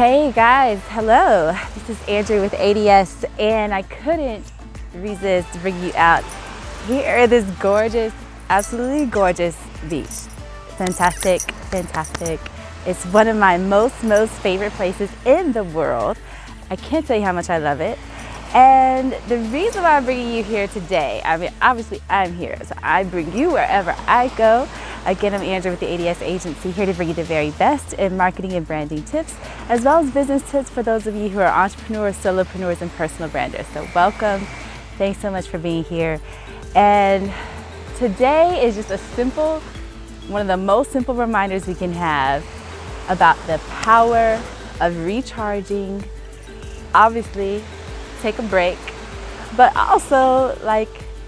Hey guys, hello. This is Andrew with ADS, and I couldn't resist bringing you out here at this gorgeous, absolutely gorgeous beach. Fantastic, fantastic. It's one of my most favorite places in the world. I can't tell you how much I love it. And the reason why I'm bringing you here today, I mean, obviously I'm here, so I bring you wherever I go. Again, I'm Andrew with the ADS agency, here to bring you the very best in marketing and branding tips, as well as business tips for those of you who are entrepreneurs, solopreneurs, and personal branders. So welcome. Thanks so much for being here. And today is just a simple, one of the most simple reminders we can have about the power of recharging. Obviously, take a break, but also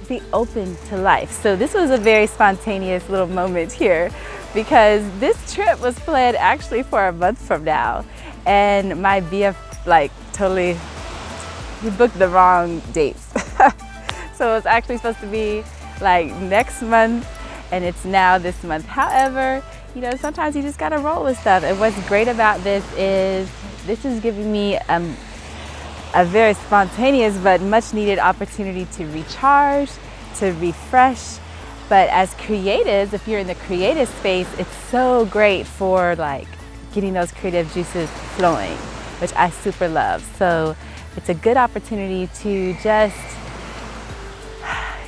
be open to life. So this was a very spontaneous little moment here because this trip was planned actually for a month from now, and my BF totally, he booked the wrong dates. So it's actually supposed to be next month, and it's now this month. However, you know, sometimes you just gotta roll with stuff. And what's great about this is giving me a very spontaneous but much needed opportunity to recharge, to refresh. But as creatives, if you're in the creative space, it's so great for getting those creative juices flowing, which I super love. So it's a good opportunity to just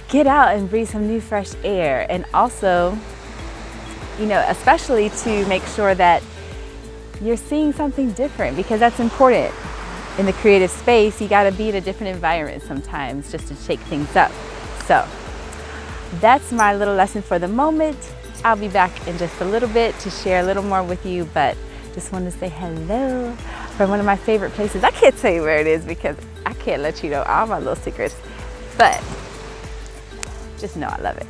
get out and breathe some new fresh air. And also, you know, especially to make sure that you're seeing something different, because that's important. In the creative space, you gotta be in a different environment sometimes just to shake things up. So that's my little lesson for the moment. I'll be back in just a little bit to share a little more with you, but just wanted to say hello from one of my favorite places. I can't tell you where it is because I can't let you know all my little secrets, but just know I love it.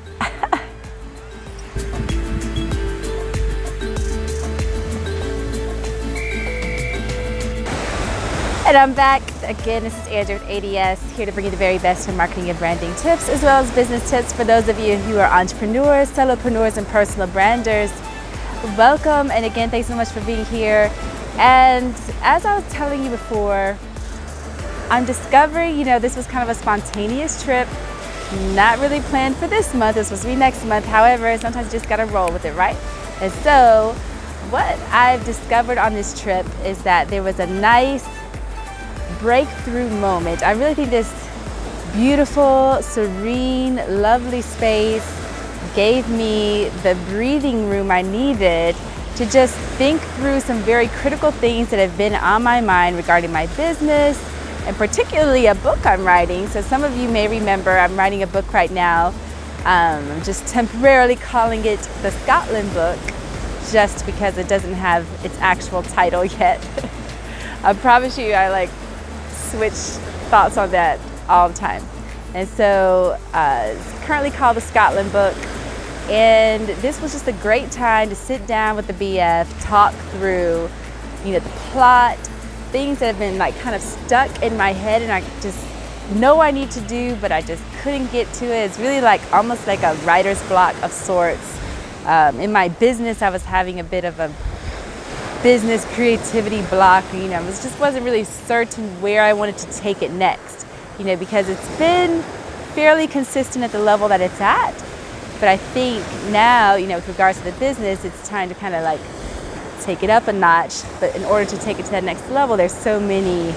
And I'm back again. This is Andrew with ADS, here to bring you the very best in marketing and branding tips, as well as business tips for those of you who are entrepreneurs, solopreneurs, and personal branders. Welcome, and again, thanks so much for being here. And as I was telling you before, I'm discovering, you know, this was kind of a spontaneous trip, not really planned for this month. This was supposed to be next month. However, sometimes you just gotta roll with it, right? And so what I've discovered on this trip is that there was a nice breakthrough moment. I really think this beautiful, serene, lovely space gave me the breathing room I needed to just think through some very critical things that have been on my mind regarding my business, and particularly a book I'm writing. So some of you may remember I'm writing a book right now. I'm just temporarily calling it the Scotland book, just because it doesn't have its actual title yet. I promise you, I switch thoughts on that all the time. And so it's currently called the Scotland book, and this was just a great time to sit down with the BF, talk through, you know, the plot, things that have been kind of stuck in my head and I just know I need to do, but I just couldn't get to it. It's really almost like a writer's block of sorts. In my business, I was having a bit of a business creativity block, you know, just wasn't really certain where I wanted to take it next, you know, because it's been fairly consistent at the level that it's at. But I think now, you know, with regards to the business, it's time to kind of take it up a notch. But in order to take it to that next level, there's so many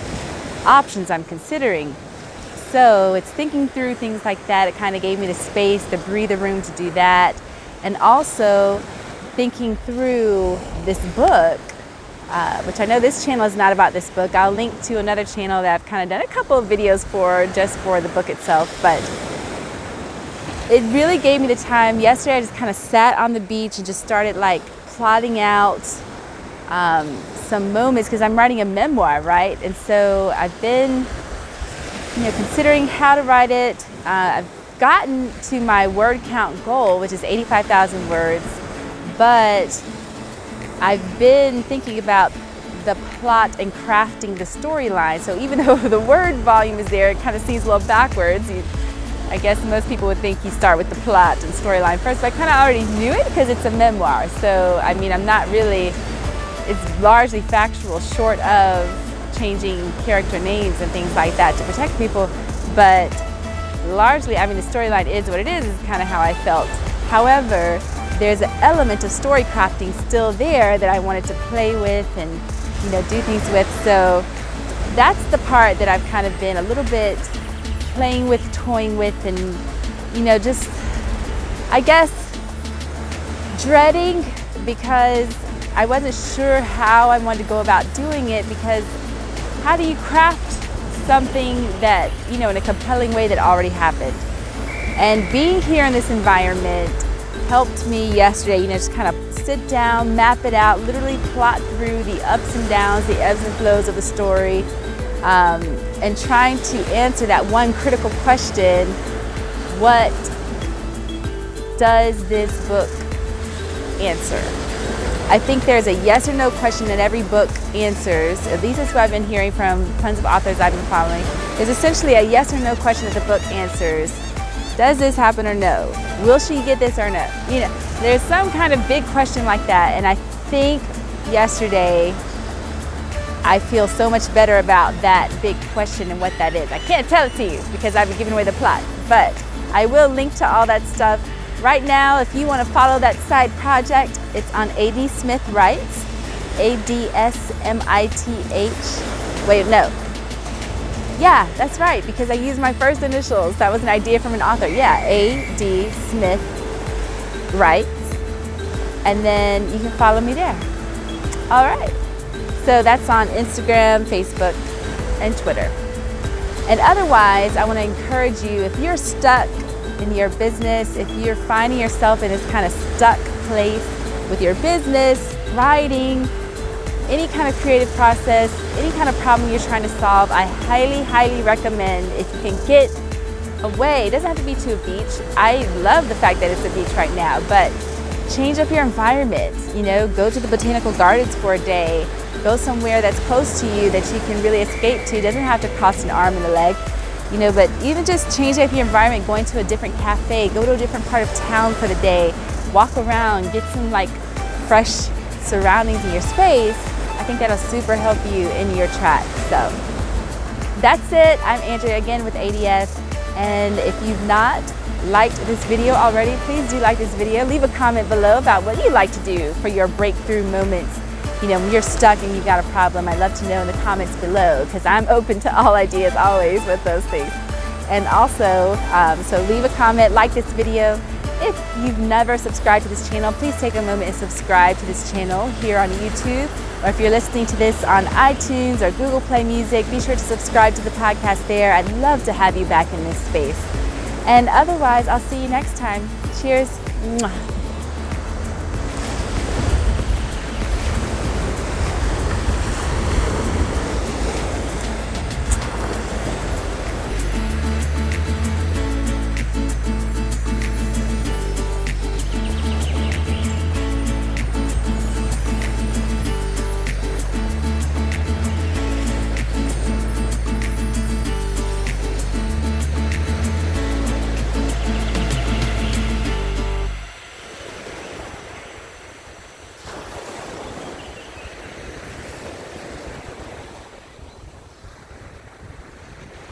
options I'm considering. So it's thinking through things like that. It kind of gave me the space, the breather room to do that. And also thinking through this book, which I know this channel is not about this book. I'll link to another channel that I've kind of done a couple of videos for, just for the book itself. But it really gave me the time. Yesterday I just kind of sat on the beach and just started plotting out some moments, because I'm writing a memoir, right? And so I've been, you know, considering how to write it. I've gotten to my word count goal, which is 85,000 words, but I've been thinking about the plot and crafting the storyline. So even though the word volume is there, it kind of seems a little backwards. I guess most people would think you start with the plot and storyline first, but I kind of already knew it because it's a memoir. So, I mean, I'm not really it's largely factual, short of changing character names and things like that to protect people. But largely, I mean, the storyline is what it is kind of how I felt. However, there's an element of story crafting still there that I wanted to play with and, you know, do things with. So that's the part that I've kind of been a little bit playing with, toying with, and, you know, just, I guess, dreading, because I wasn't sure how I wanted to go about doing it, because how do you craft something that, you know, in a compelling way that already happened? And being here in this environment helped me yesterday, you know, just kind of sit down, map it out, literally plot through the ups and downs, the ebbs and flows of the story, and trying to answer that one critical question: what does this book answer? I think there's a yes or no question that every book answers. At least that's what I've been hearing from tons of authors I've been following. There's essentially a yes or no question that the book answers. Does this happen or no? Will she get this or no? You know, there's some kind of big question like that. And I think yesterday, I feel so much better about that big question and what that is. I can't tell it to you because I've been giving away the plot, but I will link to all that stuff. Right now, if you want to follow that side project, it's on AD Smith Writes, ADSMITH. Wait, no. Yeah, that's right, because I used my first initials. That was an idea from an author. Yeah, AD Smith Writes. And then you can follow me there. All right. So that's on Instagram, Facebook, and Twitter. And otherwise, I want to encourage you, if you're stuck in your business, if you're finding yourself in this kind of stuck place with your business, writing, any kind of creative process, any kind of problem you're trying to solve, I highly, highly recommend, if you can get away, it doesn't have to be to a beach. I love the fact that it's a beach right now, but change up your environment. You know, go to the botanical gardens for a day, go somewhere that's close to you that you can really escape to. It doesn't have to cost an arm and a leg. You know, but even just change up your environment, going to a different cafe, go to a different part of town for the day, walk around, get some like fresh surroundings in your space. I think that'll super help you in your track. So that's it. I'm Andrea again with ADS. And if you've not liked this video already, please do like this video. Leave a comment below about what you like to do for your breakthrough moments. You know, when you're stuck and you've got a problem, I'd love to know in the comments below, because I'm open to all ideas always with those things. And also, so leave a comment, like this video. If you've never subscribed to this channel, please take a moment and subscribe to this channel here on YouTube. Or if you're listening to this on iTunes or Google Play Music, be sure to subscribe to the podcast there. I'd love to have you back in this space. And otherwise, I'll see you next time. Cheers. Mwah.